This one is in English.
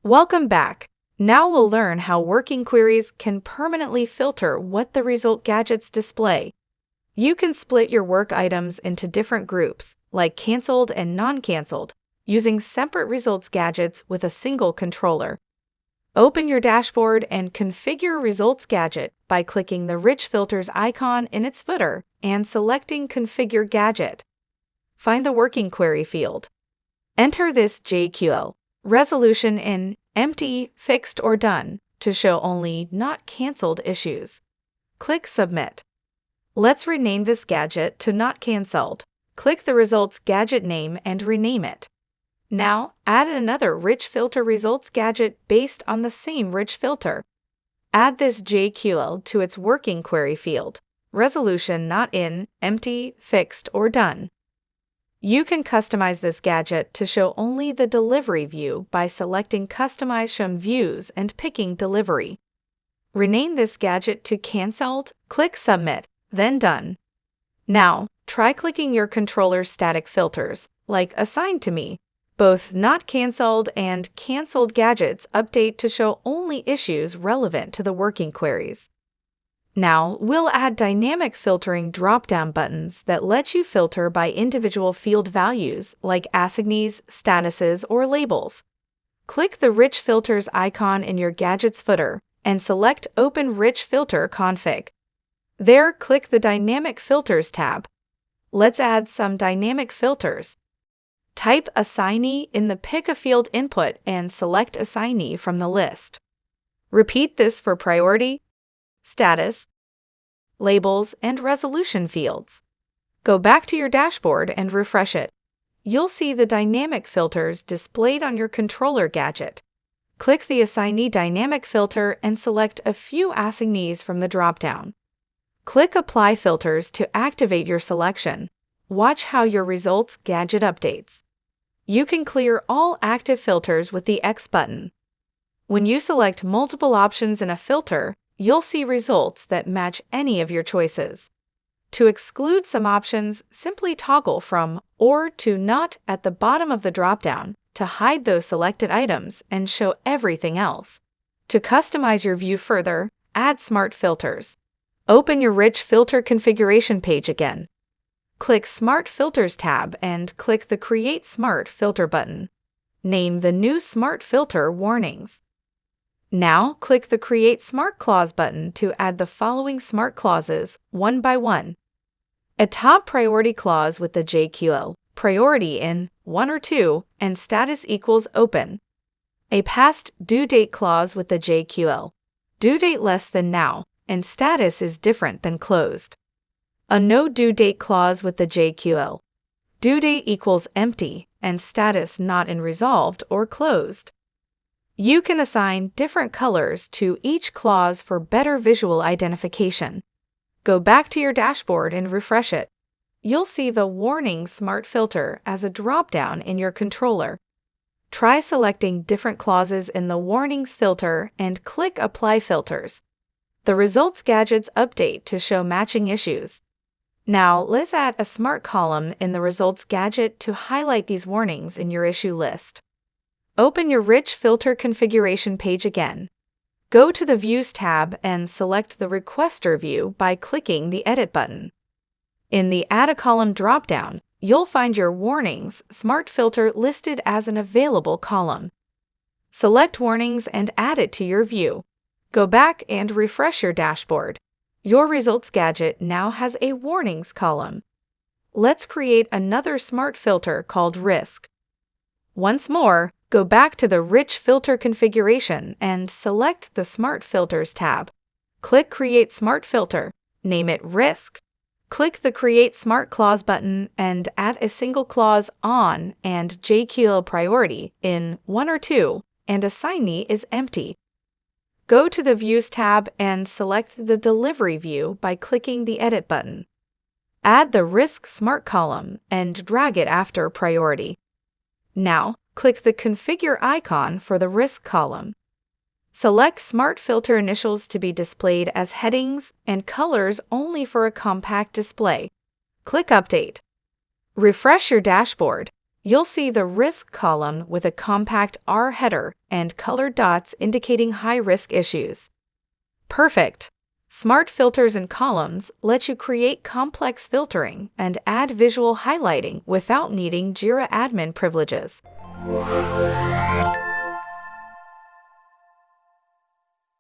Welcome back. Now we'll learn how working queries can permanently filter what the result gadgets display. You can split your work items into different groups, like canceled and non-canceled, using separate results gadgets with a single controller. Open your dashboard and configure Results Gadget by clicking the Rich Filters icon in its footer and selecting Configure Gadget. Find the Working Query field. Enter this JQL resolution in Empty, Fixed, or Done to show only Not Canceled issues. Click Submit. Let's rename this gadget to Not Canceled. Click the Results Gadget name and rename it. Now, add another Rich Filter Results Gadget based on the same Rich Filter. Add this JQL to its Working Query field. Resolution not in, Empty, Fixed, or Done. You can customize this gadget to show only the delivery view by selecting Customize Shown Views and picking Delivery. Rename this gadget to Canceled, click Submit, then Done. Now, try clicking your controller's static filters, like Assigned to Me. Both Not Canceled and Canceled gadgets update to show only issues relevant to the working queries. Now, we'll add dynamic filtering drop-down buttons that let you filter by individual field values like assignees, statuses, or labels. Click the Rich Filters icon in your gadget's footer and select Open Rich Filter Config. There, click the Dynamic Filters tab. Let's add some dynamic filters. Type Assignee in the Pick a Field input and select Assignee from the list. Repeat this for priority, status, labels, and resolution fields. Go back to your dashboard and refresh it. You'll see the dynamic filters displayed on your controller gadget. Click the Assignee dynamic filter and select a few assignees from the dropdown. Click Apply Filters to activate your selection. Watch how your results gadget updates. You can clear all active filters with the X button. When you select multiple options in a filter, you'll see results that match any of your choices. To exclude some options, simply toggle from Or to Not at the bottom of the dropdown to hide those selected items and show everything else. To customize your view further, add Smart Filters. Open your Rich Filter configuration page again. Click Smart Filters tab and click the Create Smart Filter button. Name the new Smart Filter Warnings. Now, click the Create Smart Clause button to add the following smart clauses one by one. A top priority clause with the JQL, priority in 1 or 2, and status equals open. A past due date clause with the JQL, due date less than now, and status is different than closed. A no due date clause with the JQL, due date equals empty, and status not in resolved or closed. You can assign different colors to each clause for better visual identification. Go back to your dashboard and refresh it. You'll see the Warning Smart Filter as a drop-down in your controller. Try selecting different clauses in the Warnings filter and click Apply Filters. The Results gadgets update to show matching issues. Now, let's add a smart column in the Results gadget to highlight these warnings in your issue list. Open your Rich Filter configuration page again. Go to the Views tab and select the Requester view by clicking the Edit button. In the Add a Column dropdown, you'll find your Warnings Smart Filter listed as an available column. Select Warnings and add it to your view. Go back and refresh your dashboard. Your Results gadget now has a Warnings column. Let's create another smart filter called Risk. Once more, go back to the Rich Filter configuration and select the Smart Filters tab. Click Create Smart Filter, name it Risk. Click the Create Smart Clause button and add a single clause on and JQL priority in 1 or 2, and assignee is empty. Go to the Views tab and select the Delivery view by clicking the Edit button. Add the Risk Smart column and drag it after priority. Now, click the Configure icon for the Risk column. Select Smart Filter initials to be displayed as headings and colors only for a compact display. Click Update. Refresh your dashboard. You'll see the risk column with a compact R header and colored dots indicating high-risk issues. Perfect! Smart filters and columns let you create complex filtering and add visual highlighting without needing Jira admin privileges.